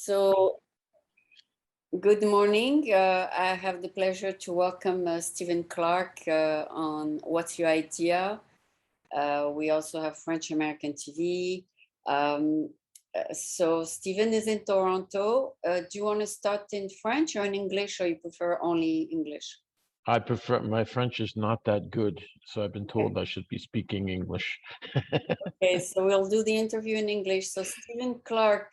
So, good morning. I have the pleasure to welcome Stephen Clarke on What's Your Idea? We also have French American TV. So, Stephen is in Toronto. Do you want to start in French or in English, or you prefer only English? I prefer, my French is not that good, so I've been told I should be speaking English. Okay, so we'll do the interview in English. So, Stephen Clarke,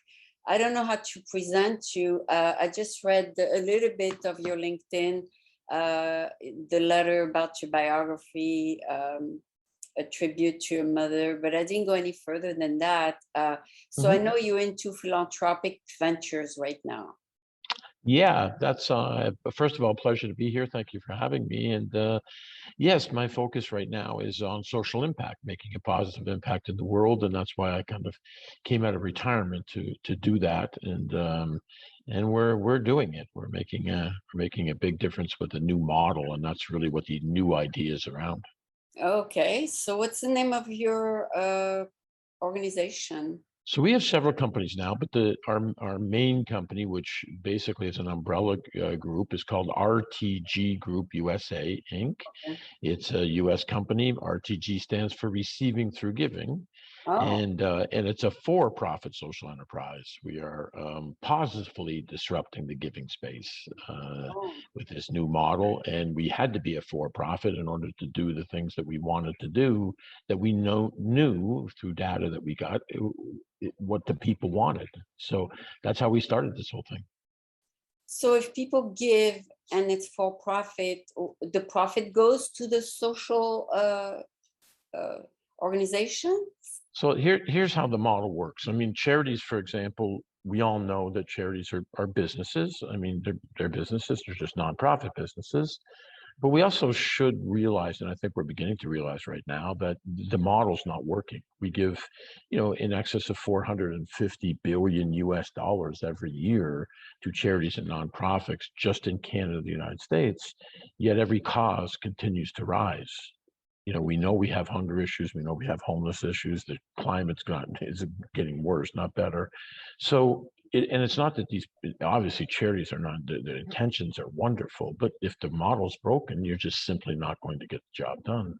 I don't know how to present you. I just read a little bit of your LinkedIn, the letter about your biography, a tribute to your mother, but I didn't go any further than that. So I know you're into philanthropic ventures right now. Yeah, that's first of all, pleasure to be here. Thank you for having me. And yes, my focus right now is on social impact, making a positive impact in the world, and that's why I kind of came out of retirement to do that. And we're doing it. We're making a big difference with a new model, and that's really what the new idea is around. Okay, so what's the name of your organization? So we have several companies now, but our main company, which basically is an umbrella group, is called RTG Group USA Inc. Okay. It's a U.S. company. RTG stands for Receiving Through Giving, and it's a for-profit social enterprise. We are positively disrupting the giving space with this new model, and we had to be a for-profit in order to do the things that we wanted to do, that we knew through data that we got what the people wanted. So that's how we started this whole thing. So if people give and it's for profit, the profit goes to the social organization? So here's how the model works. I mean, charities, for example, we all know that charities are businesses. I mean, they're businesses, they're just nonprofit businesses. But we also should realize, and I think we're beginning to realize right now, that the model's not working. We give, in excess of 450 billion US dollars every year to charities and nonprofits just in Canada, the United States, yet every cause continues to rise. We know we have hunger issues. We know we have homeless issues. The climate's is getting worse, not better. So, and it's not that obviously charities are not, their intentions are wonderful, but if the model's broken, you're just simply not going to get the job done.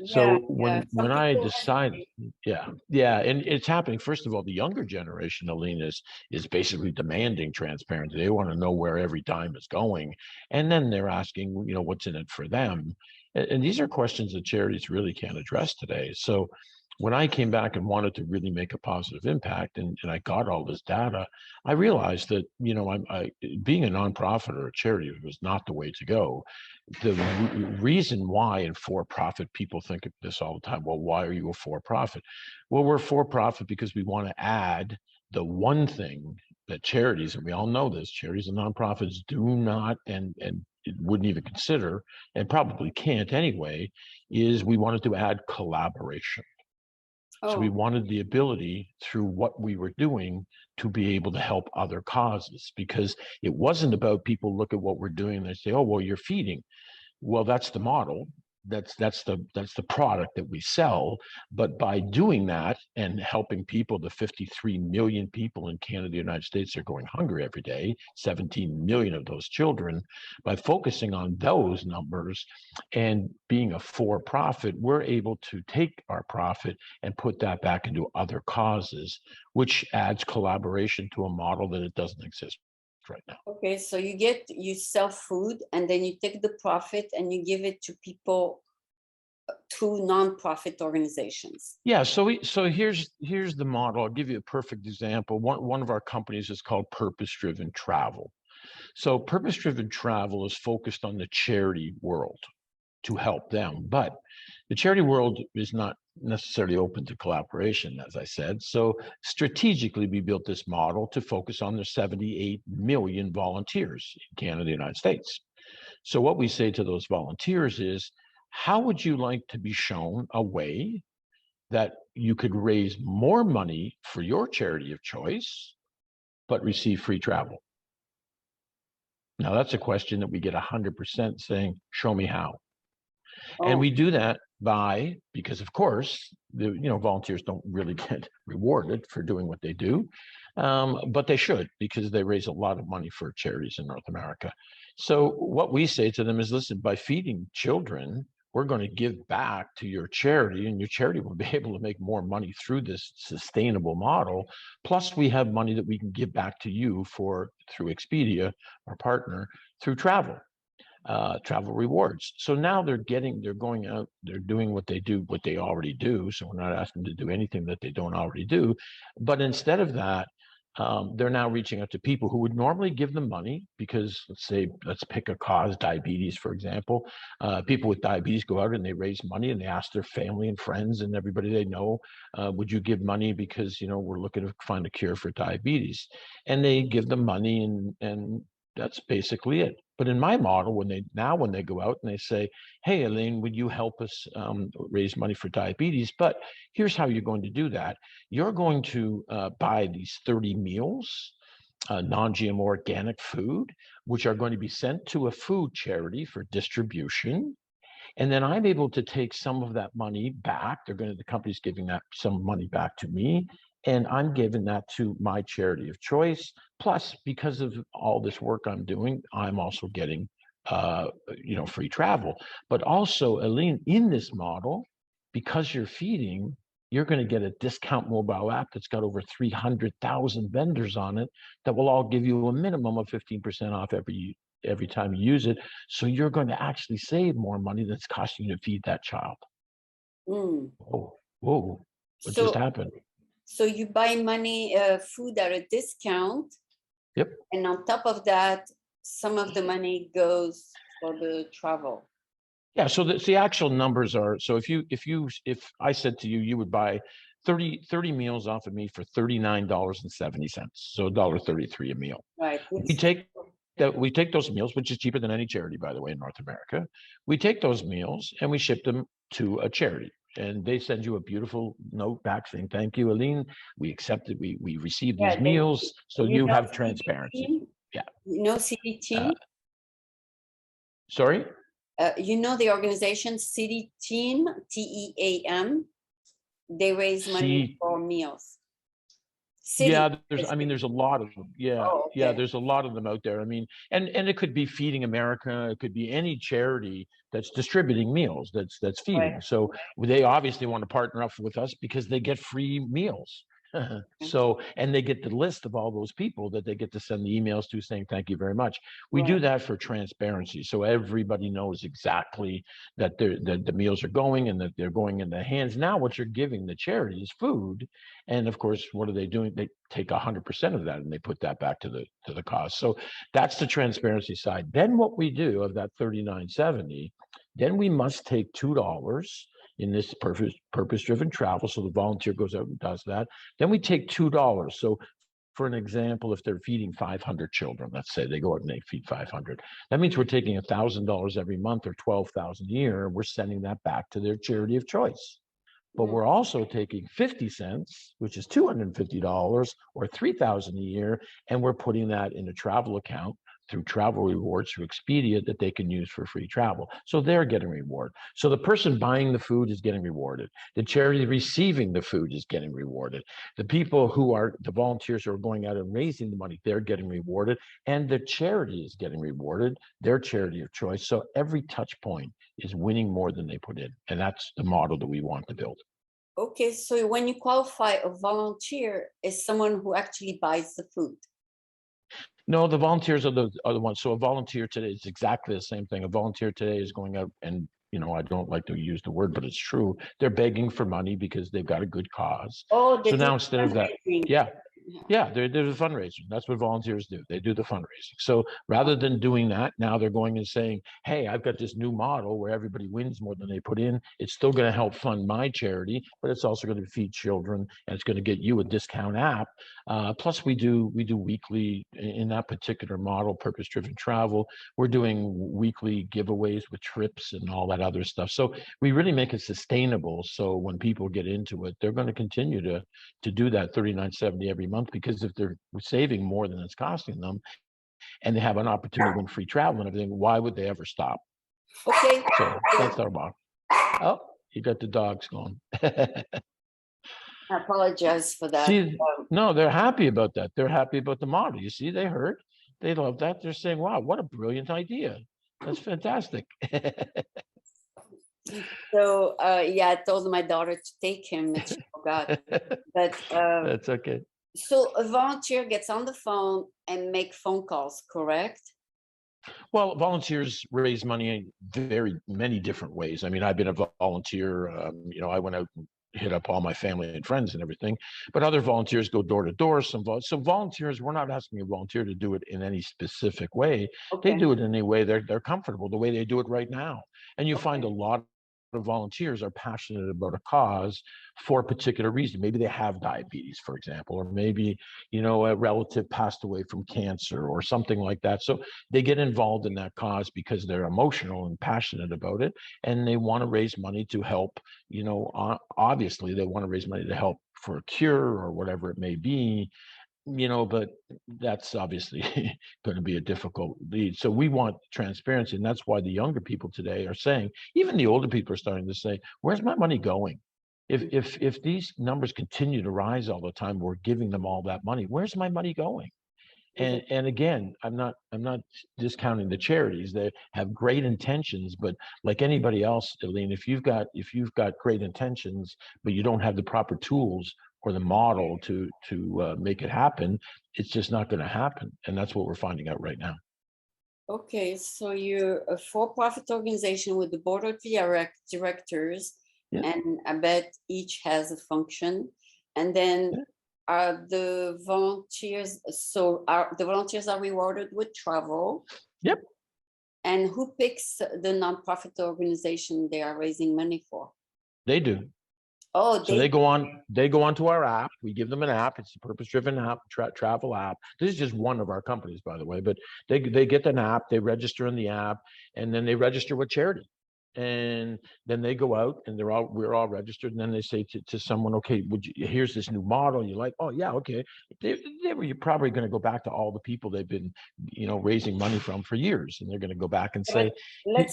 So when I decided, and it's happening. First of all, the younger generation, Aline, is basically demanding transparency. They want to know where every dime is going, and then they're asking, what's in it for them. And these are questions that charities really can't address today. So when I came back and wanted to really make a positive impact, and I got all this data, I realized that, being a nonprofit or a charity was not the way to go. The reason why in for-profit, people think of this all the time, well, why are you a for-profit? Well, we're for-profit because we want to add the one thing that charities, and we all know this, charities and nonprofits do not, and wouldn't even consider, and probably can't anyway, is we wanted to add collaboration. So we wanted the ability through what we were doing to be able to help other causes, because it wasn't about people look at what we're doing and they say, oh, well, you're feeding. Well, that's the model. That's the product that we sell. But by doing that and helping people, the 53 million people in Canada, the United States, are going hungry every day, 17 million of those children, by focusing on those numbers and being a for-profit, we're able to take our profit and put that back into other causes, which adds collaboration to a model that it doesn't exist right now. Okay, so you sell food and then you take the profit and you give it to people through nonprofit organizations. Yeah, so here's the model. I'll give you a perfect example. One of our companies is called Purpose-Driven Travel. So Purpose-Driven Travel is focused on the charity world to help them, but the charity world is not necessarily open to collaboration, as I said. So strategically, we built this model to focus on the 78 million volunteers in Canada, the United States. So what we say to those volunteers is, how would you like to be shown a way that you could raise more money for your charity of choice, but receive free travel? Now, that's a question that we get 100% saying, show me how. And we do that because of course, volunteers don't really get rewarded for doing what they do. but they should, because they raise a lot of money for charities in North America. So what we say to them is, listen, by feeding children, we're going to give back to your charity, and your charity will be able to make more money through this sustainable model. Plus, we have money that we can give back to you through Expedia, our partner, through travel rewards. So now they're going out, they're doing what they already do. So we're not asking them to do anything that they don't already do. But instead of that, they're now reaching out to people who would normally give them money because, let's pick a cause, diabetes, for example. People with diabetes go out and they raise money and they ask their family and friends and everybody they know, would you give money because, we're looking to find a cure for diabetes. And they give them money, and that's basically it. But in my model, when they go out and they say, hey, Aline, would you help us raise money for diabetes? But here's how you're going to do that. You're going to buy these 30 meals, non-GMO organic food, which are going to be sent to a food charity for distribution. And then I'm able to take some of that money back. The company's giving that some money back to me, and I'm giving that to my charity of choice. Plus, because of all this work I'm doing, I'm also getting, free travel. But also, Aline, in this model, because you're feeding, you're going to get a discount mobile app that's got over 300,000 vendors on it that will all give you a minimum of 15% off every time you use it. So you're going to actually save more money that's costing you to feed that child. Mm. Whoa, what just happened? So you buy food at a discount. Yep. And on top of that, some of the money goes for the travel. Yeah, so the actual numbers are, so if I said to you, you would buy 30 meals off of me for $39.70, so $1.33 a meal. Right. We take those meals, which is cheaper than any charity, by the way, in North America. We take those meals and we ship them to a charity, and they send you a beautiful note back saying, thank you, Aline, we accepted, we received these meals, so you have transparency. Yeah. CDT? Sorry? The organization City Team, TEAM, they raise money for meals. Yeah, there's a lot of them. Yeah, yeah, there's a lot of them out there. I mean, and it could be Feeding America, it could be any charity that's distributing meals, that's feeding. Right. So they obviously want to partner up with us because they get free meals. So, and they get the list of all those people that they get to send the emails to saying, thank you very much. We do that for transparency. So everybody knows exactly that the meals are going and that they're going in the hands. Now what you're giving the charity is food. And of course, what are they doing? They take 100% of that and they put that back to the cause. So that's the transparency side. Then what we do of that $39.70, then we must take $2 in this purpose-driven travel. So the volunteer goes out and does that. Then we take $2. So for an example, if they're feeding 500 children, let's say they go out and they feed 500, that means we're taking $1,000 every month or $12,000 a year. We're sending that back to their charity of choice. But we're also taking 50 cents, which is $250 or $3,000 a year, and we're putting that in a travel account through travel rewards through Expedia that they can use for free travel. So they're getting reward. So the person buying the food is getting rewarded. The charity receiving the food is getting rewarded. The people the volunteers who are going out and raising the money, they're getting rewarded. And the charity is getting rewarded, their charity of choice. So every touch point is winning more than they put in. And that's the model that we want to build. Okay, so when you qualify a volunteer is someone who actually buys the food. No, the volunteers are the ones. So a volunteer today is exactly the same thing. A volunteer today is going out and, I don't like to use the word, but it's true. They're begging for money because they've got a good cause. Oh, so now instead of that, they're the fundraising. That's what volunteers do. They do the fundraising. So rather than doing that, now they're going and saying, hey, I've got this new model where everybody wins more than they put in. It's still going to help fund my charity, but it's also going to feed children, and it's going to get you a discount app. Plus we do weekly, in that particular model, purpose-driven travel, we're doing weekly giveaways with trips and all that other stuff. So we really make it sustainable. So when people get into it, they're going to continue to do that $39.70 every month, because if they're saving more than it's costing them and they have an opportunity to win free travel and everything, why would they ever stop? Okay. So that's our model. Oh, you got the dogs going. I apologize for that. See, no, they're happy about that. They're happy about the model. You see, they heard, they love that. They're saying, wow, what a brilliant idea. That's fantastic. So yeah, I told my daughter to take him and she forgot. But That's okay. so a volunteer gets on the phone and make phone calls, correct? Well, volunteers raise money in very many different ways. I mean, I've been a volunteer. You know, I went out and hit up all my family and friends and everything. But other volunteers go door to door. So volunteers, we're not asking a volunteer to do it in any specific way. They Okay. do it in any way they're comfortable, the way they do it right now. And you find a Okay. lot of volunteers are passionate about a cause for a particular reason. Maybe they have diabetes, for example, or maybe, you know, a relative passed away from cancer or something like that. So they get involved in that cause because they're emotional and passionate about it, and they want to raise money to help. You know, obviously they want to raise money to help for a cure or whatever it may be, you know, but that's obviously going to be a difficult lead. So we want transparency, and that's why the younger people today are saying, even the older people are starting to say, where's my money going? If these numbers continue to rise all the time, we're giving them all that money, where's my money going? And again, I'm not discounting the charities. They have great intentions, but like anybody else, Aline, if you've got great intentions, but you don't have the proper tools or the model to make it happen, it's just not going to happen. And that's what we're finding out right now. Okay, so you're a for-profit organization with the board of directors, Yeah. and I bet each has a function. And then Yeah. are the volunteers, so are the volunteers are rewarded with travel? Yep. And who picks the nonprofit organization they are raising money for? They do. Oh, So they go onto our app. We give them an app. It's a purpose-driven app, travel app. This is just one of our companies, by the way, but they get an app, they register in the app, and then they register with charity. And then they go out and we're all registered. And then they say to someone, okay, here's this new model. You like, oh yeah, okay. You're probably going to go back to all the people they've been, you know, raising money from for years. And they're going to go back and say,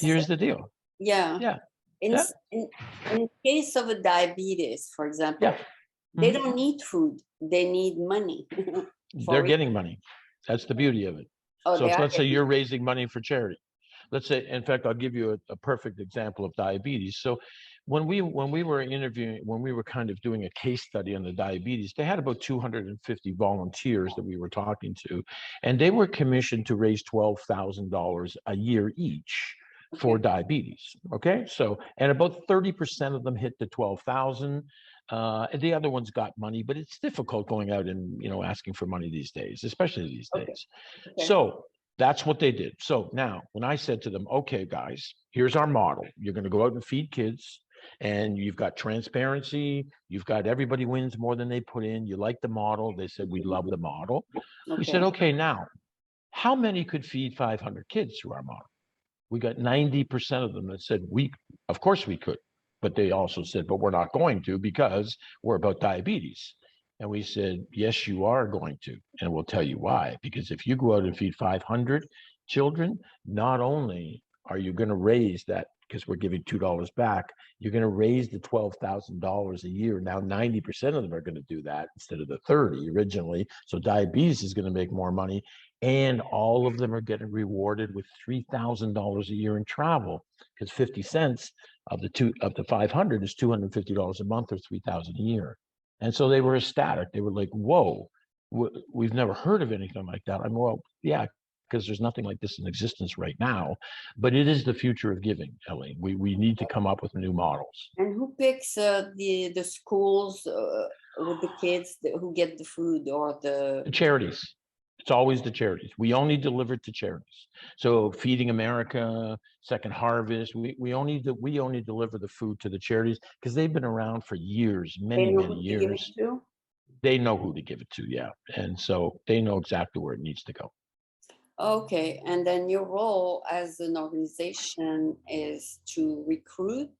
here's the deal. Yeah. Yeah. In, Yeah. in case of a diabetes, for example, Yeah. they don't need food, they need money. They're getting money. That's the beauty of it. Oh, So if, let's say you're raising money for charity. Let's say, in fact, I'll give you a perfect example of diabetes. So when we were interviewing, when we were kind of doing a case study on the diabetes, they had about 250 volunteers that we were talking to, and they were commissioned to raise $12,000 a year each for diabetes. Okay. So, and about 30% of them hit the 12,000. And the other ones got money, but it's difficult going out and, you know, asking for money these days, especially these days. So that's what they did. So now when I said to them, okay, guys, here's our model. You're going to go out and feed kids, and you've got transparency. You've got everybody wins more than they put in. You like the model. They said, we love the model. We said, okay, now how many could feed 500 kids through our model? We got 90% of them that said, of course we could. But they also said, but we're not going to because we're about diabetes. And we said, yes, you are going to. And we'll tell you why. Because if you go out and feed 500 children, not only are you going to raise that, because we're giving $2 back, you're going to raise the $12,000 a year. Now, 90% of them are going to do that instead of the 30 originally. So diabetes is going to make more money. And all of them are getting rewarded with $3,000 a year in travel, because 50 cents of the 500 is $250 a month, or 3,000 a year. And so they were ecstatic. They were like, whoa, we've never heard of anything like that. I'm, well, yeah, because there's nothing like this in existence right now, but it is the future of giving, Ellie. We need to come up with new models. And who picks the schools with the kids who get the food, or the charities? It's always the charities. We only deliver to charities. So Feeding America, Second Harvest, we only deliver the food to the charities because they've been around for years, many years. They know who to give it to, yeah. And so they know exactly where it needs to go. Okay, and then your role as an organization is to recruit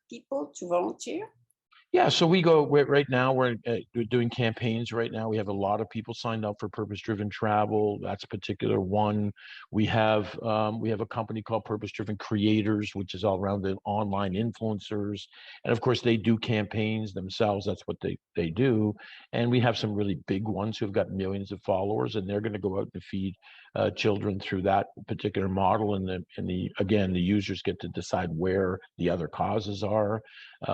people to volunteer? Yeah, so right now we're doing campaigns right now. We have a lot of people signed up for purpose-driven travel. That's a particular one. We have a company called Purpose-Driven Creators, which is all around the online influencers. And of course, they do campaigns themselves. That's what they do. And we have some really big ones who've got millions of followers, and they're going to go out and feed children through that particular model. And again, the users get to decide where the other causes are.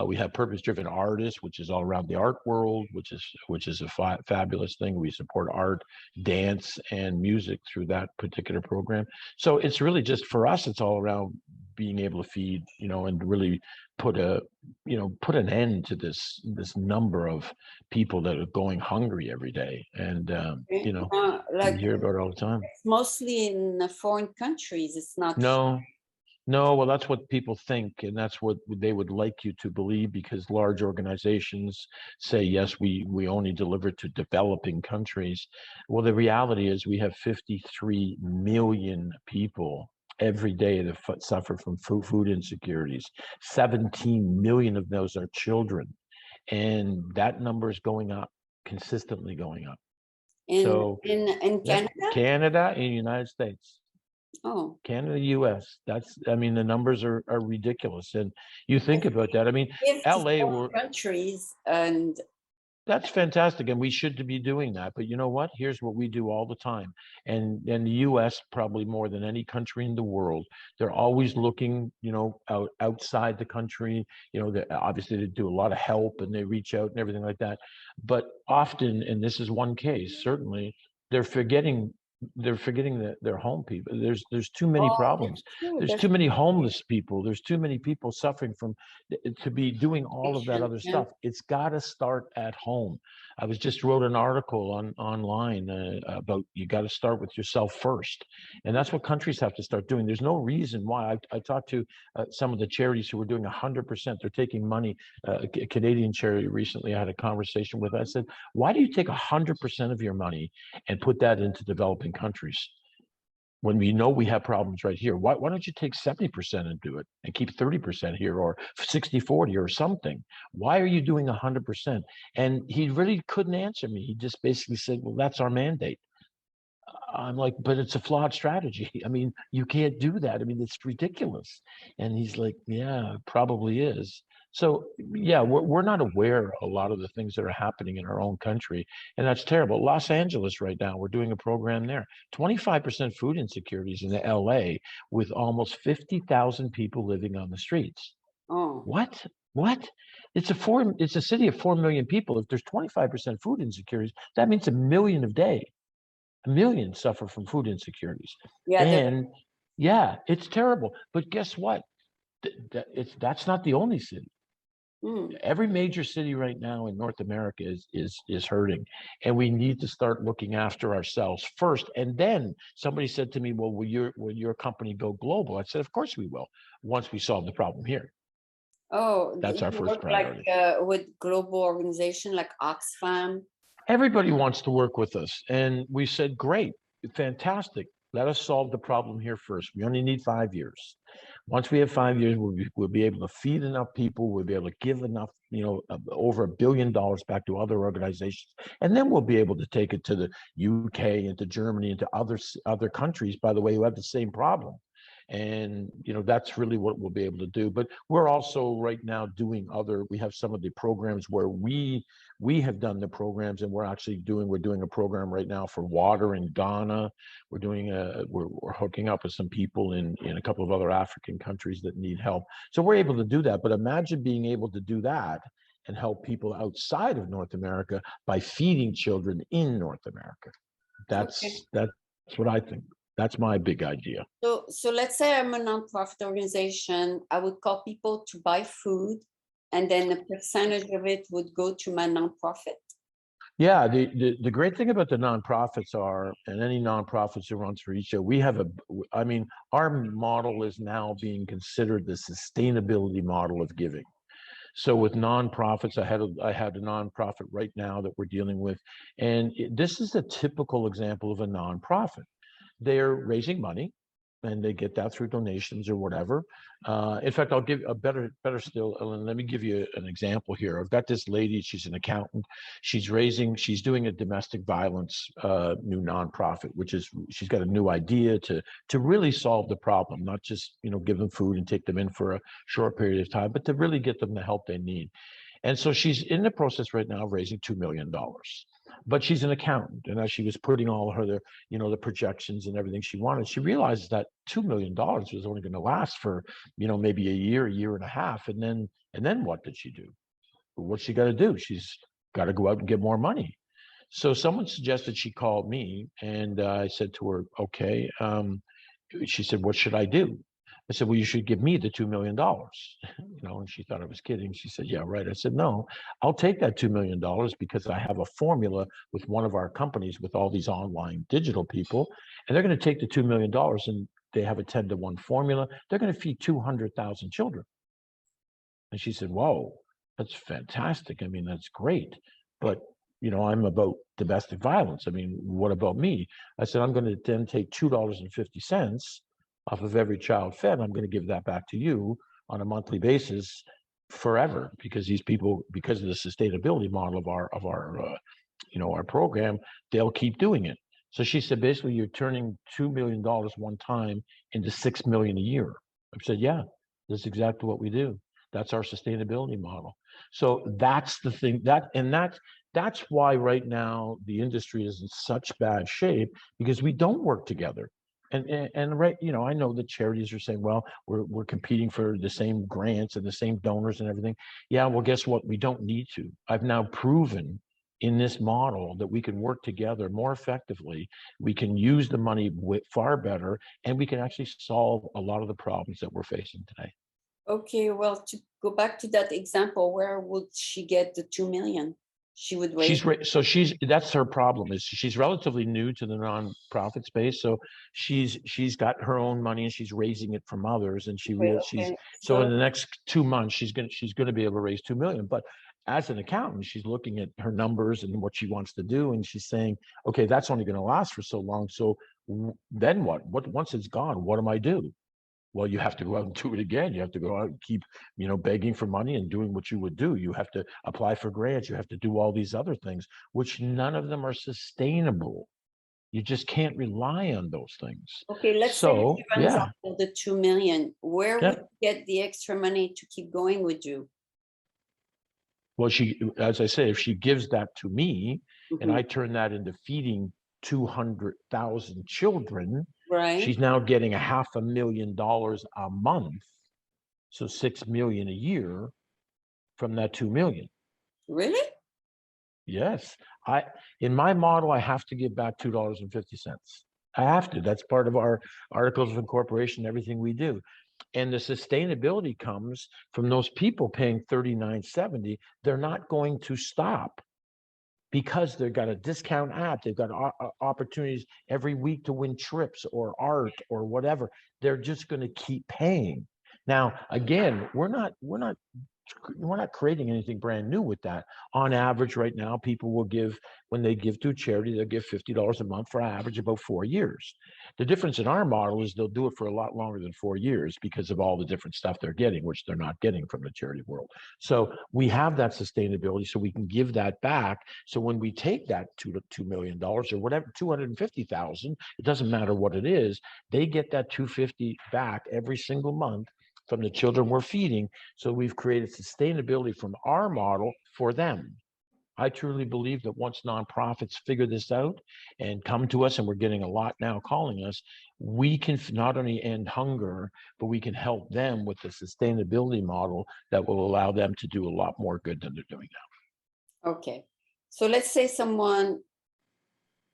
We have purpose-driven artists, which is all around the art world, which is a fabulous thing. We support art, dance, and music through that particular program. So it's really just for us. It's all around being able to feed, and really put an end to this number of people that are going hungry every day. And we Like hear about it all the time. it's mostly in foreign countries. It's not. No, no, well, that's what people think, and that's what they would like you to believe, because large organizations say, yes, we only deliver to developing countries. Well, the reality is we have 53 million people every day that suffer from food insecurities. 17 million of those are children, and that number is going up, consistently going up. in So, in yeah, Canada. Canada and United States. Oh, Canada, US. I mean, the numbers are ridiculous. And you think about that. I mean, 54 LA, countries, and that's fantastic. And we should be doing that. But you know what? Here's what we do all the time. And the US, probably more than any country in the world, they're always looking, outside the country. Obviously they do a lot of help and they reach out and everything like that. But often, and this is one case, certainly, they're forgetting their home people. There's too many oh, problems. that's true. There's That's too many homeless people. There's too many people suffering from to be doing all of that other yeah. stuff. It's got to start at home. I was just wrote an article online about you got to start with yourself first, and that's what countries have to start doing. There's no reason why. I talked to some of the charities who were doing 100%. They're taking money. A Canadian charity recently I had a conversation with. I said, why do you take 100% of your money and put that into developing countries when we know we have problems right here? Why don't you take 70% and do it and keep 30% here, or 60-40 or something? Why are you doing 100%? And he really couldn't answer me. He just basically said, well, that's our mandate. I'm like, but it's a flawed strategy. I mean, you can't do that. I mean, it's ridiculous. And he's like, yeah, it probably is. So yeah, we're not aware a lot of the things that are happening in our own country, and that's terrible. Los Angeles right now, we're doing a program there. 25% food insecurities in the LA, with almost 50,000 people living on the streets. Oh, What? What? It's a city of 4 million people. If there's 25% food insecurities, that means a million a day. A million suffer from food insecurities. yeah. And yeah, it's terrible. But guess what? That's not the only city. Every major city right now in North America is hurting, and we need to start looking after ourselves first. And then somebody said to me, well, will your company go global? I said, of course we will, once we solve the problem here. Oh, That's our you first work like priority. with global organization like Oxfam. Everybody wants to work with us, and we said, great, fantastic. Let us solve the problem here first. We only need 5 years. Once we have 5 years, we'll be able to feed enough people. We'll be able to give enough, over $1 billion back to other organizations, and then we'll be able to take it to the UK and to Germany and to other countries, by the way, who have the same problem. And that's really what we'll be able to do. But we're also right now doing we have some of the programs where we have done the programs, and we're doing a program right now for water in Ghana. We're hooking up with some people in a couple of other African countries that need help. So we're able to do that. But imagine being able to do that and help people outside of North America by feeding children in North America. Okay. That's what I think. That's my big idea. So let's say I'm a nonprofit organization. I would call people to buy food, and then a percentage of it would go to my nonprofit. Yeah, the great thing about the nonprofits are, and any nonprofits who runs for each, our model is now being considered the sustainability model of giving. So with nonprofits, I had a nonprofit right now that we're dealing with, and this is a typical example of a nonprofit. They're raising money. and they get that through donations or whatever. In fact, I'll give a better still, Ellen, let me give you an example here. I've got this lady, she's an accountant. She's doing a domestic violence new nonprofit, which is, she's got a new idea to really solve the problem, not just, give them food and take them in for a short period of time, but to really get them the help they need. And so she's in the process right now of raising $2 million. But she's an accountant, and as she was putting all her, the projections and everything she wanted, she realized that $2 million was only going to last for, maybe a year and a half. And then what did she do? What's she got to do? She's got to go out and get more money. So someone suggested she called me, and I said to her, okay. She said, what should I do? I said, well, you should give me the $2 million. And she thought I was kidding. She said, yeah, right. I said, no, I'll take that $2 million because I have a formula with one of our companies with all these online digital people, and they're going to take the $2 million and they have a 10-to-1 formula. They're going to feed 200,000 children. And she said, whoa, that's fantastic. I mean, that's great. But I'm about domestic violence. I mean, what about me? I said, I'm going to then take $2.50 off of every child fed. I'm going to give that back to you on a monthly basis forever, because these people, because of the sustainability model of our program, they'll keep doing it. So she said, basically, you're turning $2 million one time into $6 million a year. I said, yeah, that's exactly what we do. That's our sustainability model. So that's the thing that's why right now the industry is in such bad shape, because we don't work together. And right, I know the charities are saying, well, we're competing for the same grants and the same donors and everything. Yeah, well, guess what? We don't need to. I've now proven in this model that we can work together more effectively. We can use the money far better, and we can actually solve a lot of the problems that we're facing today. Okay, well, to go back to that example, where would she get the 2 million? She would raise. That's her problem, is she's relatively new to the nonprofit space. So she's got her own money and she's raising it from others. And so in the next 2 months, she's gonna be able to raise 2 million. But as an accountant, she's looking at her numbers and what she wants to do, and she's saying, okay, that's only gonna last for so long. So then what? Once it's gone, what do I do? Well, you have to go out and do it again. You have to go out and keep, begging for money and doing what you would do. You have to apply for grants. You have to do all these other things, which none of them are sustainable. You just can't rely on those things. Okay, let's say she runs out of the 2 million. Where would you get the extra money to keep going with you? Well, as I say, if she gives that to me, and I turn that into feeding 200,000 children, right, she's now getting $500,000 a month, so $6 million a year from that 2 million. Really? Yes. In my model, I have to give back $2.50. I have to. That's part of our articles of incorporation, everything we do. And the sustainability comes from those people paying $39.70. They're not going to stop, because they've got a discount app, they've got opportunities every week to win trips or art or whatever. They're just going to keep paying. Now, again, we're not creating anything brand new with that. On average, right now, people will give, when they give to a charity, they'll give $50 a month for an average about 4 years. The difference in our model is they'll do it for a lot longer than 4 years because of all the different stuff they're getting, which they're not getting from the charity world. So we have that sustainability, so we can give that back. So when we take that $2 million or whatever, 250,000, it doesn't matter what it is, they get that 250 back every single month from the children we're feeding. So we've created sustainability from our model for them. I truly believe that once nonprofits figure this out and come to us, and we're getting a lot now calling us, we can not only end hunger, but we can help them with the sustainability model that will allow them to do a lot more good than they're doing now. Okay. So let's say someone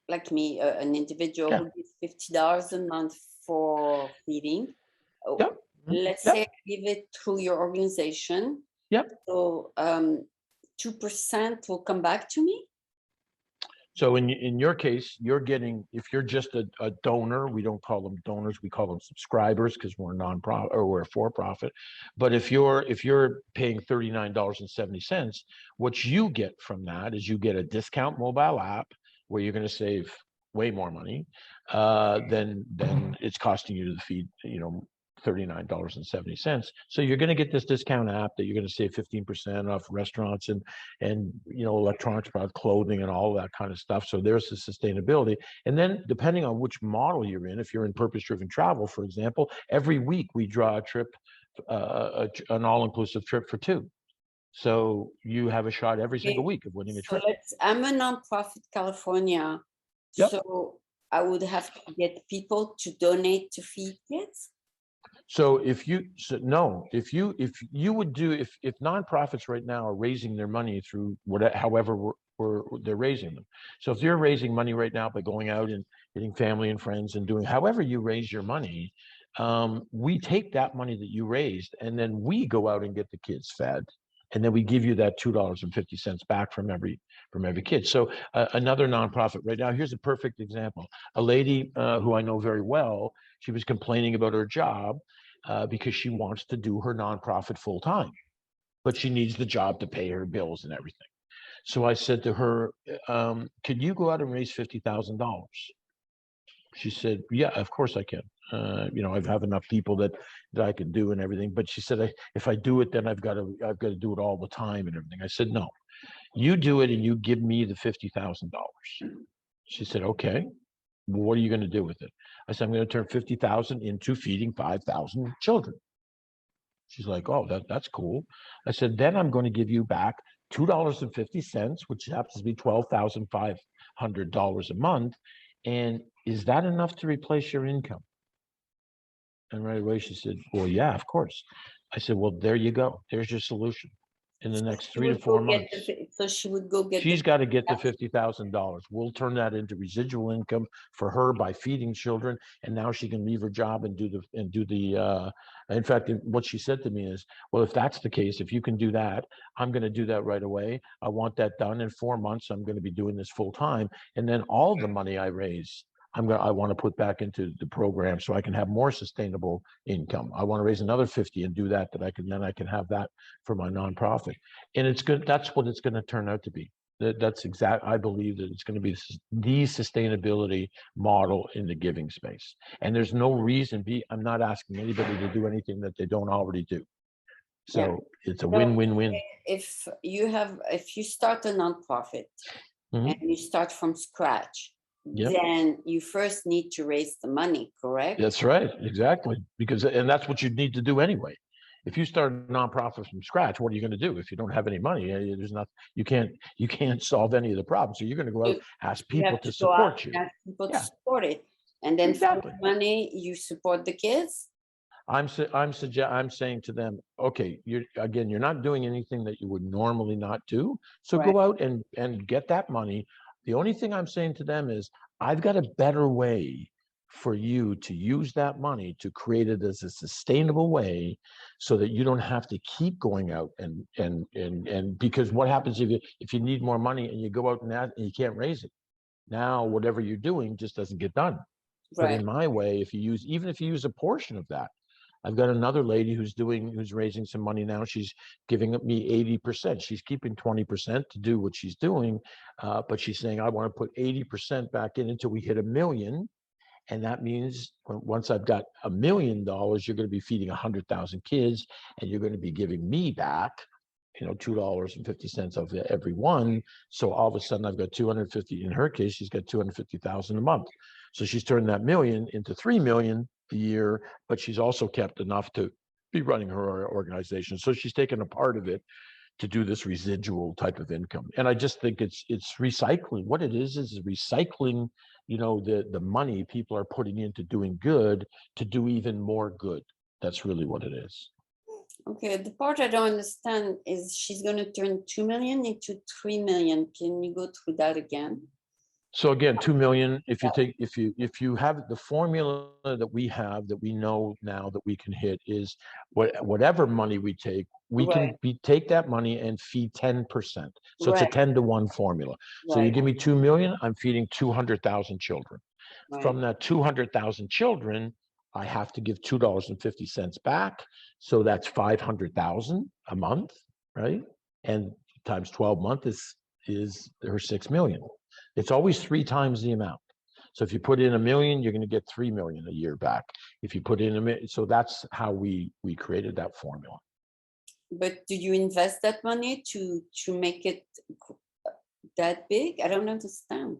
like me, an individual who gives $50 a month for feeding. Let's say I give it through your organization. So 2% will come back to me. So in your case, you're getting, if you're just a donor, we don't call them donors, we call them subscribers, because we're a nonprofit or we're a for-profit. But if you're paying $39.70, what you get from that is you get a discount mobile app where you're going to save way more money, then it's costing you to feed, $39.70. So you're going to get this discount app that you're going to save 15% off restaurants and electronics, product, clothing, and all that kind of stuff. So there's the sustainability. And then depending on which model you're in, if you're in purpose-driven travel, for example, every week we draw a trip, an all-inclusive trip for two. So you have a shot every single week of winning a trip. I'm a nonprofit California. Yep. So I would have to get people to donate to feed kids. So if nonprofits right now are raising their money through however they're raising them. So if you're raising money right now by going out and getting family and friends and doing however you raise your money, we take that money that you raised and then we go out and get the kids fed. And then we give you that $2.50 back from every kid. So another nonprofit right now, here's a perfect example. A lady who I know very well, she was complaining about her job because she wants to do her nonprofit full time, but she needs the job to pay her bills and everything. So I said to her, could you go out and raise $50,000? She said, yeah, of course I can. I have enough people that I can do and everything. But she said, if I do it, then I've got to do it all the time and everything. I said, no, you do it and you give me the $50,000. She said, okay, well, what are you going to do with it? I said, I'm going to turn 50,000 into feeding 5,000 children. She's like, oh, that's cool. I said, then I'm going to give you back $2.50, which happens to be $12,500 a month. And is that enough to replace your income? And right away she said, well, yeah, of course. I said, well, there you go. There's your solution. In the next 3 to 4 months. So she would go get. She's got to get the $50,000. We'll turn that into residual income for her by feeding children, and now she can leave her job and do the. In fact, what she said to me is, well, if that's the case, if you can do that, I'm going to do that right away. I want that done in 4 months. I'm going to be doing this full time, and then all the money I raise, I want to put back into the program so I can have more sustainable income. I want to raise another 50 and do that, I can have that for my nonprofit. And it's good. That's what it's going to turn out to be. I believe that it's going to be the sustainability model in the giving space. And there's no reason I'm not asking anybody to do anything that they don't already do. So it's a win-win-win. If you start a nonprofit and you start from scratch, then you first need to raise the money, correct? That's right, exactly. And that's what you need to do anyway. If you start a nonprofit from scratch, what are you going to do if you don't have any money? You can't solve any of the problems. So you're going to go out, ask people to support you. Ask people to support it, and then for the money you support the kids. I'm saying to them, okay, you're not doing anything that you would normally not do. So go out and get that money. The only thing I'm saying to them is, I've got a better way for you to use that money to create it as a sustainable way so that you don't have to keep going out and because what happens if you need more money and you go out and you can't raise it? Now, whatever you're doing just doesn't get done. But in my way, even if you use a portion of that, I've got another lady who's raising some money now. She's giving me 80%. She's keeping 20% to do what she's doing, but she's saying, I want to put 80% back in until we hit $1 million. And that means once I've got $1 million, you're going to be feeding 100,000 kids, and you're going to be giving me back, $2.50 of every one. So all of a sudden I've got 250. In her case, she's got 250,000 a month. So she's turned that $1 million into $3 million a year, but she's also kept enough to be running her organization. So she's taken a part of it to do this residual type of income. And I just think it's recycling. What it is recycling, the money people are putting into doing good to do even more good. That's really what it is. Okay, the part I don't understand is she's going to turn 2 million into 3 million. Can you go through that again? So again, 2 million, if you have the formula that we have, that we know now that we can hit, is whatever money we take, we can take that money and feed 10%. So it's a 10-to-1 formula. So you give me 2 million, I'm feeding 200,000 children. From that 200,000 children, I have to give $2.50 back. So that's 500,000 a month, right? And times 12 months is her 6 million. It's always 3 times the amount. So if you put in $1 million, you're going to get $3 million a year back. If you put in $1 million, so that's how we created that formula. But do you invest that money to make it that big? I don't understand.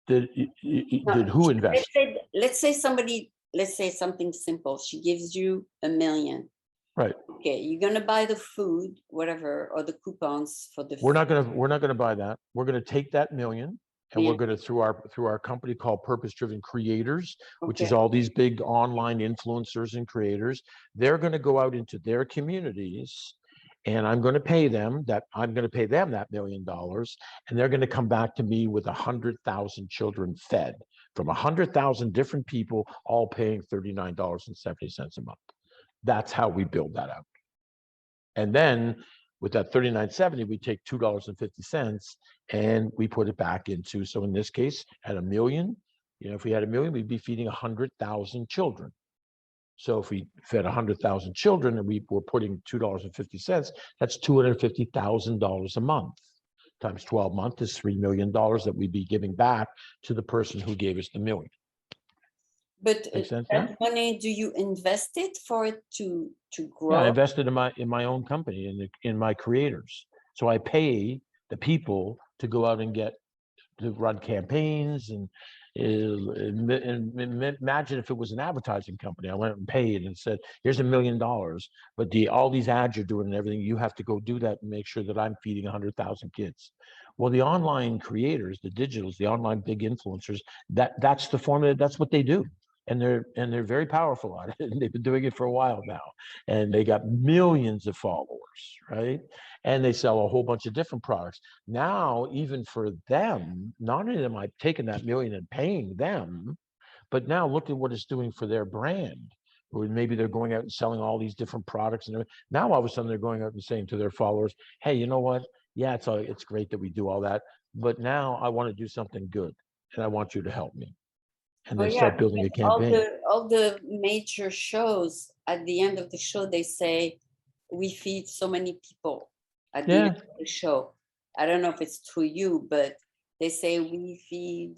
Did who invest? Let's say something simple. She gives you $1 million. Right. Okay, you're gonna buy the food, whatever, or the coupons for the. We're not gonna buy that. We're gonna take that $1 million, and we're gonna through our company called Purpose Driven Creators, which is all these big online influencers and creators. They're gonna go out into their communities, and I'm gonna pay them that $1 million, and they're gonna come back to me with 100,000 children fed from 100,000 different people, all paying $39.70 a month. That's how we build that out. And then with that $39.70, we take $2.50 and we put it back into, so in this case, at $1 million, if we had $1 million, we'd be feeding 100,000 children. So if we fed 100,000 children and we were putting $2.50, that's $250,000 a month. Times 12 months is $3 million that we'd be giving back to the person who gave us the $1 million. But that money, do you invest it for it to grow? Yeah, I invested in my own company, in my creators. So I pay the people to go out and to run campaigns and imagine if it was an advertising company. I went and paid and said, here's $1 million, but all these ads you're doing and everything, you have to go do that and make sure that I'm feeding 100,000 kids. Well, the online creators, the digitals, the online big influencers, that's the formula. That's what they do. And they're very powerful at it. And they've been doing it for a while now. And they got millions of followers, right? And they sell a whole bunch of different products. Now, even for them, not only am I taking that $1 million and paying them, but now look at what it's doing for their brand. Or maybe they're going out and selling all these different products. And now all of a sudden they're going out and saying to their followers, hey, you know what? Yeah, it's great that we do all that, but now I want to do something good and I want you to help me. And they start building a campaign. All the major shows, at the end of the show, they say, we feed so many people at the end of the show. I don't know if it's through you, but they say we feed,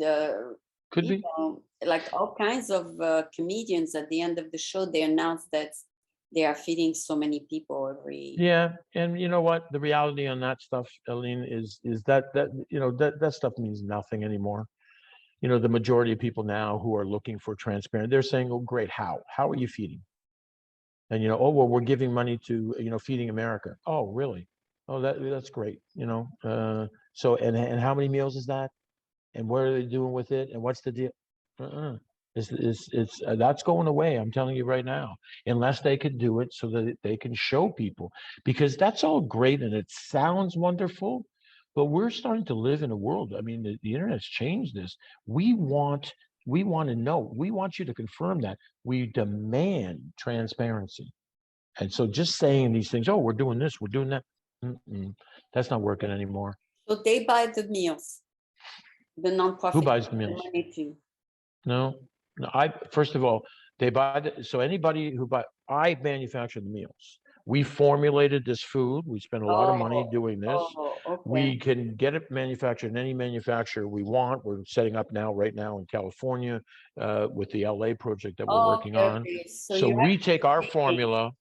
could be like all kinds of comedians at the end of the show, they announce that they are feeding so many people every. Yeah, and you know what? The reality on that stuff, Aline, is that stuff means nothing anymore. The majority of people now who are looking for transparent, they're saying, oh, great, how are you feeding? And, oh, well, we're giving money to, Feeding America. Oh, really? Oh, that's great. So, and how many meals is that? And what are they doing with it? And what's the deal? That's going away. I'm telling you right now, unless they could do it so that they can show people, because that's all great. And it sounds wonderful. But we're starting to live in a world. I mean, the internet's changed this. We want to know. We want you to confirm that. We demand transparency. And so just saying these things, oh, we're doing this, we're doing that, that's not working anymore. So they buy the meals, the nonprofit. Who buys the meals? No, first of all, they buy so anybody who I manufacture the meals. We formulated this food. We spent a lot of money doing this. Okay. We can get it manufactured in any manufacturer we want. We're setting up right now in California with the LA project that we're working on. So we take our formula,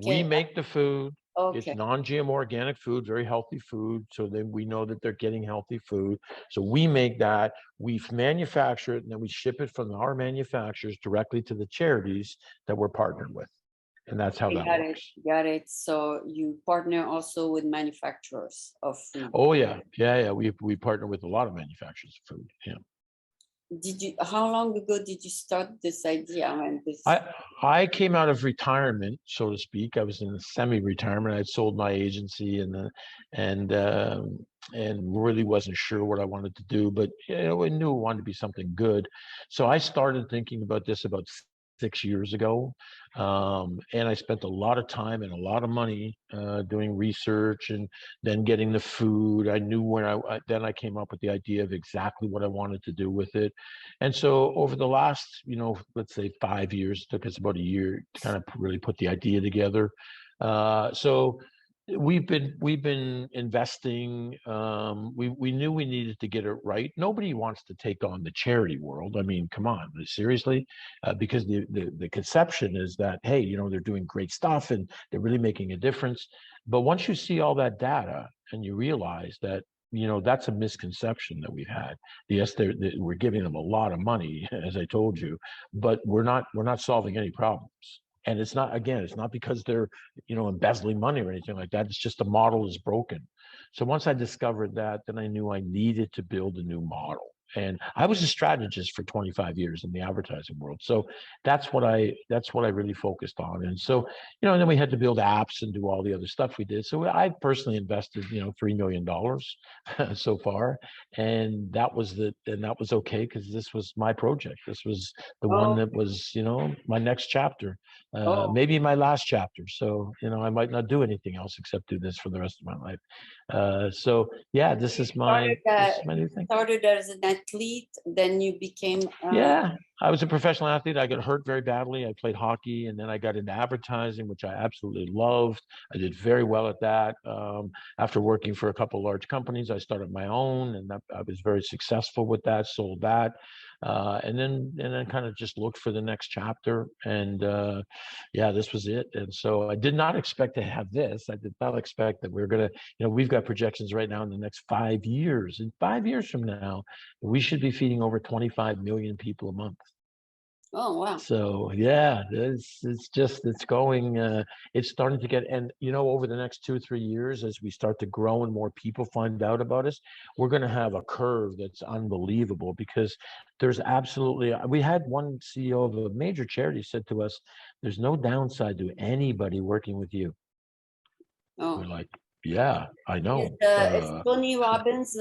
we make the food. It's non-GMO organic food, very healthy food. So then we know that they're getting healthy food. So we make that, we manufacture it, and then we ship it from our manufacturers directly to the charities that we're partnered with. And that's how that works. Got it. So you partner also with manufacturers of food. Oh yeah. We partner with a lot of manufacturers of food. Yeah. How long ago did you start this idea? I came out of retirement, so to speak. I was in semi-retirement. I'd sold my agency and really wasn't sure what I wanted to do, but I knew it wanted to be something good. So I started thinking about this about 6 years ago. And I spent a lot of time and a lot of money doing research and then getting the food. I knew then I came up with the idea of exactly what I wanted to do with it. And so over the last, let's say 5 years, it took us about a year to kind of really put the idea together. So We've been investing. We knew we needed to get it right. Nobody wants to take on the charity world. I mean, come on, seriously, because the conception is that, hey, you know, they're doing great stuff and they're really making a difference. But once you see all that data and you realize that, you know, that's a misconception that we've had. Yes, we're giving them a lot of money, as I told you, but we're not solving any problems. And it's not, again, it's not because they're, you know, embezzling money or anything like that. It's just the model is broken. So once I discovered that, then I knew I needed to build a new model. And I was a strategist for 25 years in the advertising world. So that's what I really focused on. And so, you know, and then we had to build apps and do all the other stuff we did. So I personally invested, you know, $3 million so far. And that was okay, because this was my project. This was the one Oh, that was, you know, my next chapter. oh, Maybe my last chapter. So, you know, I might not do anything else except do this for the rest of my life. So yeah, this is my new thing. started as an athlete, then you became Yeah, I was a professional athlete. I got hurt very badly. I played hockey, and then I got into advertising, which I absolutely loved. I did very well at that. After working for a couple of large companies, I started my own, and I was very successful with that. Sold that, and then kind of just looked for the next chapter. And yeah, this was it. And so I did not expect to have this. I did not expect that we we're gonna, you know, we've got projections right now in the next 5 years. In 5 years from now, we should be feeding over 25 million people a month. oh wow. So yeah, it's going, it's starting to get, and you know, over the next 2 or 3 years, as we start to grow and more people find out about us, we're going to have a curve that's unbelievable, because there's absolutely, we had one CEO of a major charity said to us, there's no downside to anybody working with you. We're Oh. like, yeah, I know. Is Tony Robbins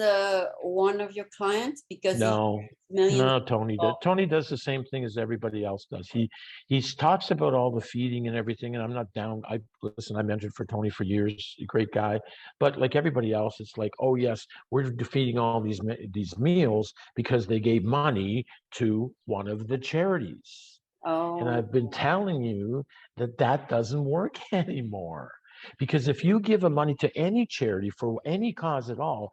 one of your clients? Because he No, has millions no, of Tony people. does the same thing as everybody else does. He talks about all the feeding and everything, and I'm not down. I listen, I mentored for Tony for years, a great guy. But like everybody else, it's like, oh yes, we're feeding all these meals because they gave money to one of the charities. And Oh, I've been telling you that that doesn't work anymore. Because if you give a money to any charity for any cause at all,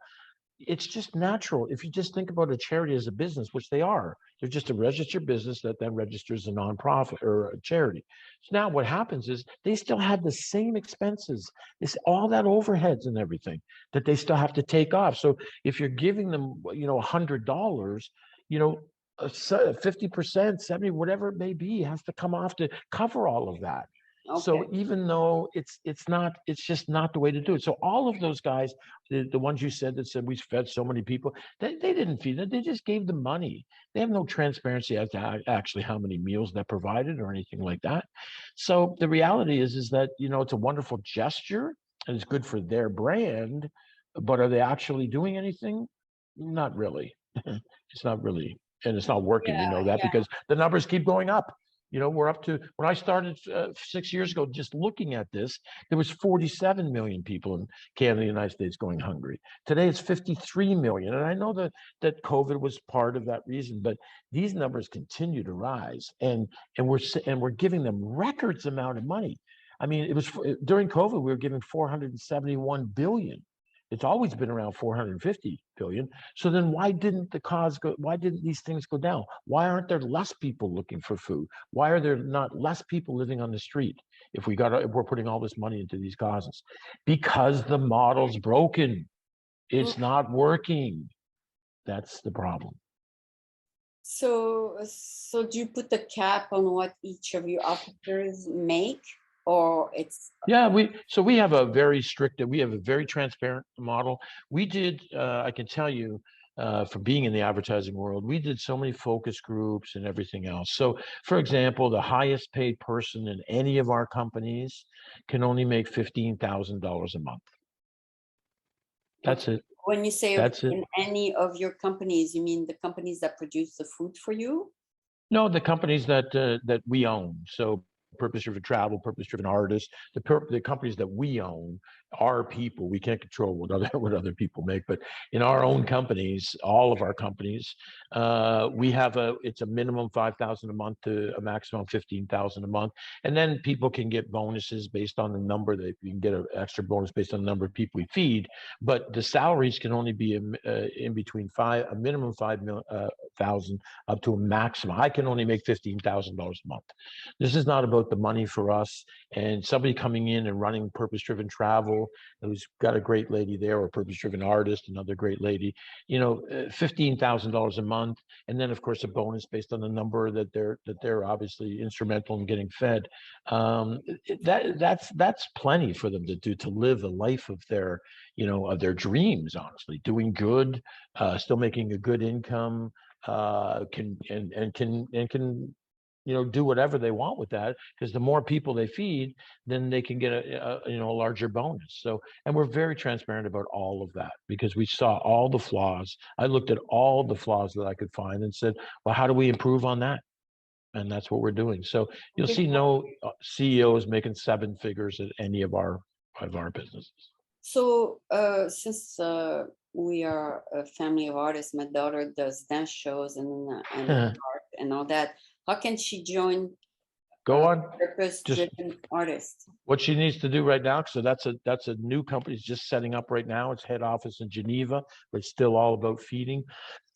it's just natural. If you just think about a charity as a business, which they are, they're just a registered business that then registers a nonprofit or a charity. So now what happens is they still have the same expenses, it's all that overheads and everything that they still have to take off. So if you're giving them, you know, $100, you know, 50%, 70, whatever it may be, has to come off to cover all of that. okay. So even though it's just not the way to do it. So all of those guys, the ones you said that said we fed so many people, they didn't feed it. They just gave them money. They have no transparency as to actually how many meals that provided or anything like that. So the reality is that, you know, it's a wonderful gesture and it's good for their brand, but are they actually doing anything? Not really. It's not really, and it's not working. We know Yeah, that yeah. because the numbers keep going up. You know, we're up to, when I started 6 years ago, just looking at this, there was 47 million people in Canada, the United States going hungry. Today it's 53 million. And I know that COVID was part of that reason, but these numbers continue to rise, and we're giving them records amount of money. I mean, it was during COVID, we were giving 471 billion. It's always been around 450 billion. So then why didn't why didn't these things go down? Why aren't there less people looking for food? Why are there not less people living on the street if we're putting all this money into these causes? Because the model's broken. Mm. It's not working. That's the problem. So do you put a cap on what each of your officers make, or it's Yeah, we have a very transparent model. We did, I can tell you, from being in the advertising world, we did so many focus groups and everything else. So, for example, the highest paid person in any of our companies can only make $15,000 a month. okay? That's it. When you say That's it. in any of your companies, you mean the companies that produce the food for you? No, the companies that we own. So purpose-driven travel, purpose-driven artists, the companies that we own, our people. We can't control what other people make, but in our own companies, all of our companies, we have it's a minimum 5,000 a month to a maximum 15,000 a month, and then people can get bonuses based on the number. That you can get an extra bonus based on the number of people we feed, but the salaries can only be in between a minimum 5,000 up to a maximum. I can only make $15,000 a month. This is not about the money for us. And somebody coming in and running purpose-driven travel, who's got a great lady there, or purpose-driven artist, another great lady, $15,000 a month, and then of course a bonus based on the number that they're obviously instrumental in getting fed. That's plenty for them to do, to live a life of their dreams. Honestly, doing good, still making a good income, can do whatever they want with that, because the more people they feed, then they can get a larger bonus. So, and we're very transparent about all of that, because we saw all the flaws. I looked at all the flaws that I could find and said, well, how do we improve on that? And that's what we're doing. So you'll see no CEOs making seven figures at any of our businesses. So since we are a family of artists, my daughter does dance shows and art and all that. How can she join? Go on. Purpose-driven artist. What she needs to do right now, so that's a new company. It's just setting up right now. It's head office in Geneva, but it's still all about feeding.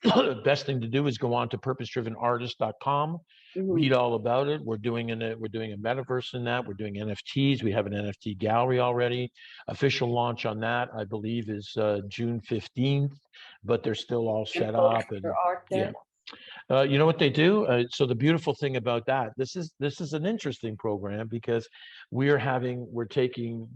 The best thing to do is go on to purposedrivenartist.com. Read all about it. We're doing a metaverse in that. We're doing NFTs. We have an NFT gallery already. Official launch on that, I believe, is June 15th, but they're still all set up. And art there. Yeah. You know what they do? So the beautiful thing about that, this is an interesting program, because we're taking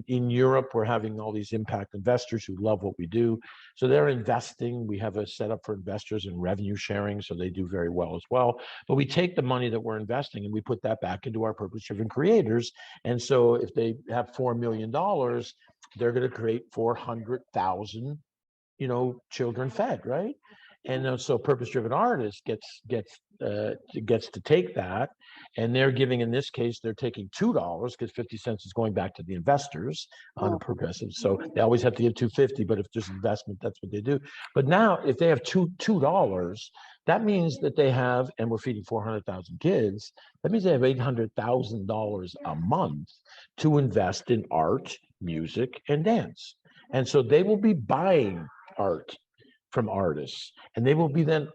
in Europe, we're having all these impact investors who love what we do. So they're investing. We have a setup for investors and revenue sharing, so they do very well as well. But we take the money that we're investing and we put that back into our purpose-driven creators. And so if they have $4 million, they're going to create 400,000, children fed, right? And so purpose-driven artists gets to take that, and they're giving, in this case, they're taking $2, because 50 cents is going back to the investors on a progressive. So they always have to give $2.50, but if there's investment, that's what they do. But now, if they have $2, that means that they have, and we're feeding 400,000 kids, that means they have $800,000 a month to invest in art, music, and dance. And so they will be buying art from artists, and they will be then,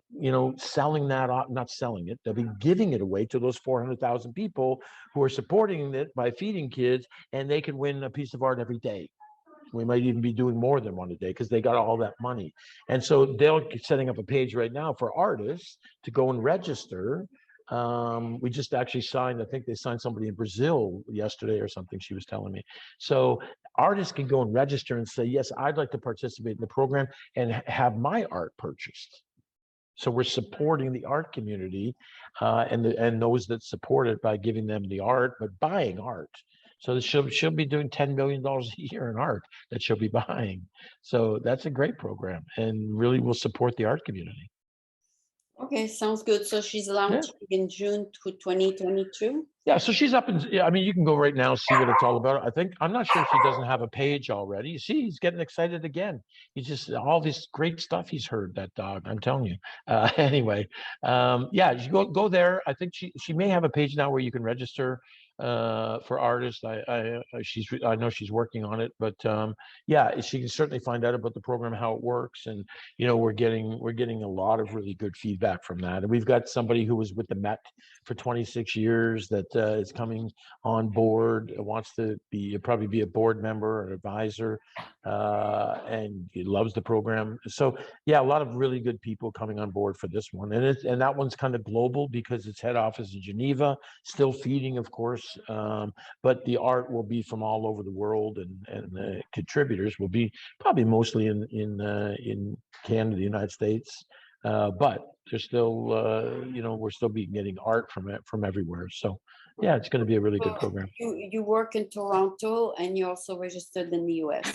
selling that, not selling it, they'll be giving it away to those 400,000 people who are supporting it by feeding kids, and they can win a piece of art every day. We might even be doing more than one a day, because they got all that money. And so they're setting up a page right now for artists to go and register. We just actually signed, I think they signed somebody in Brazil yesterday or something, she was telling me. So artists can go and register and say, yes, I'd like to participate in the program and have my art purchased. So we're supporting the art community and those that support it by giving them the art, but buying art. So she'll be doing $10 million a year in art that she'll be buying. So that's a great program, and really will support the art community. Okay, sounds good. So she's launching in June 2022? Yeah, so she's up in, I mean, you can go right now, see what it's all about. I'm not sure if she doesn't have a page already. See, he's getting excited again. He's just, all this great stuff he's heard, that dog, I'm telling you. Anyway, yeah, you go there. I think she may have a page now where you can register for artists. I know she's working on it, but yeah, she can certainly find out about the program, how it works, and we're getting a lot of really good feedback from that. And we've got somebody who was with the Met for 26 years that is coming on board, wants to probably be a board member or an advisor, and he loves the program. So yeah, a lot of really good people coming on board for this one, and that one's kind of global because it's head office in Geneva, still feeding, of course, but the art will be from all over the world, and the contributors will be probably mostly in Canada, the United States, but there's still we're still getting art from everywhere. So yeah, it's going to be a really good program. You work in Toronto, and you also registered in the US.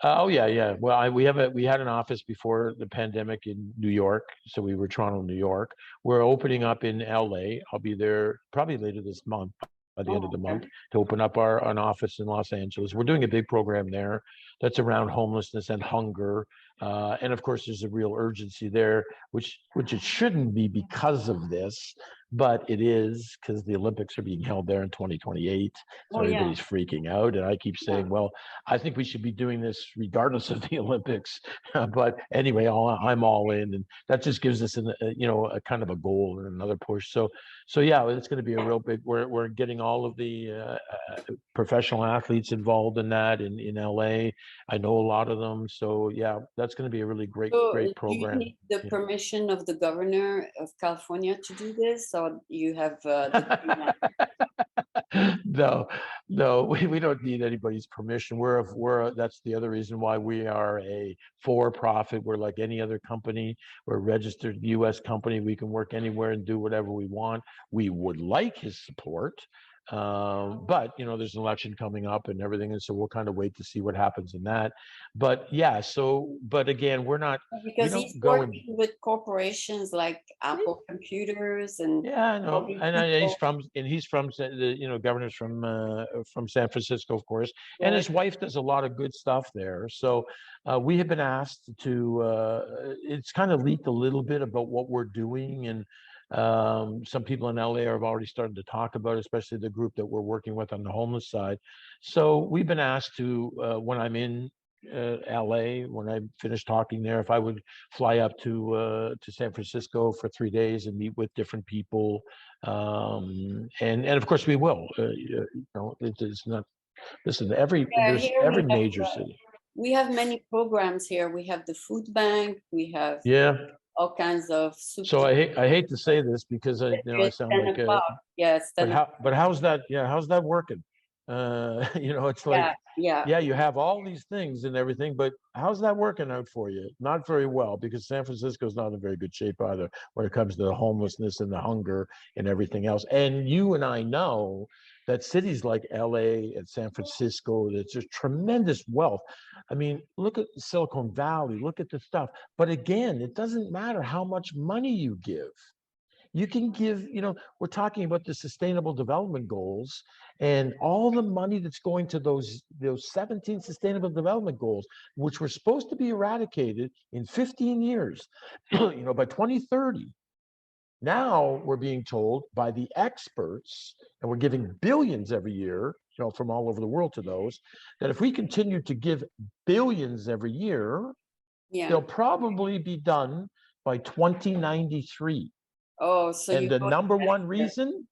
Oh yeah, yeah. Well, we had an office before the pandemic in New York, so we were Toronto, New York. We're opening up in LA. I'll be there probably later this month, by the end of Oh, the month, okay. to open up an office in Los Angeles. We're doing a big program there that's around homelessness and hunger, and of course, there's a real urgency there, which it shouldn't be because of this, but it is because the Olympics are being held there in 2028. So Oh, yeah. everybody's freaking out, and I keep Yeah. saying, well, I think we should be doing this regardless of the Olympics. But anyway, I'm all in, and that just gives us a kind of a goal and another push. So yeah, it's going to be a real big. We're getting all of the professional athletes involved in that in LA. I know a lot of them. So yeah, that's going to be a really great So, do you program. need the permission of the governor of California to do this, or you have the green light? No, no, we don't need anybody's permission. That's the other reason why we are a for-profit. We're like any other company. We're a registered US company. We can work anywhere and do whatever we want. We would like his support. But there's an election coming up and everything, and so we'll kind of wait to see what happens in that. But yeah, but again, we Because don't he's go and working with corporations like Apple Computers and yeah, I all know, these and people, he's from governor's from San Francisco, of course, and right? his wife does a lot of good stuff there. So we have been asked to. It's kind of leaked a little bit about what we're doing, and some people in LA have already started to talk about it, especially the group that we're working with on the homeless side. So we've been asked to when I'm in LA, when I finish talking there, if I would fly up to San Francisco for 3 days and meet with different people, and of course we will. It's not. Listen, Yeah, there's here every major city. we have many programs here. We have the food bank. We have Yeah. all kinds of soup So to I hate to say this because I it's sound 10 like o'clock. Yes, 10 o'clock. but how's that? Yeah, how's that working? It's like, Yeah, yeah. yeah, you have all these things and everything, but how's that working out for you? Not very well, because San Francisco is not in very good shape either when it comes to the homelessness and the hunger and everything else. And you and I know that cities like LA and San Francisco, there's just tremendous wealth. I mean, look at Silicon Valley, look at the stuff. But again, it doesn't matter how much money you give. You can give, we're talking about the sustainable development goals, and all the money that's going to those 17 sustainable development goals, which were supposed to be eradicated in 15 years, by 2030. Now we're being told by the experts, and we're giving billions every year, from all over the world to those, that if we continue to give billions every year, Yeah. they'll probably be done by 2093. Oh, so And you the go number one reason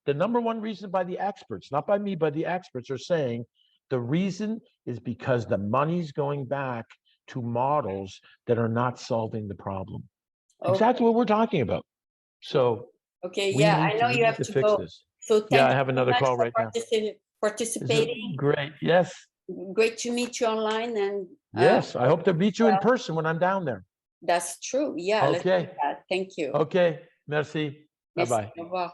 by the experts, not by me, but the experts are saying the reason is because the money's going back to models that are not solving the problem. Exactly what we're talking about. So okay, yeah, I know you have to fix go. this. So Yeah, thank I you have so another much call for right now. participating. Great. Yes. Great to meet you online, and Yes. I hope to meet you in person when I'm down there. that's true. Yeah, let's do Okay. that. Thank you. Okay. Merci. Merci. Bye-bye. Au revoir.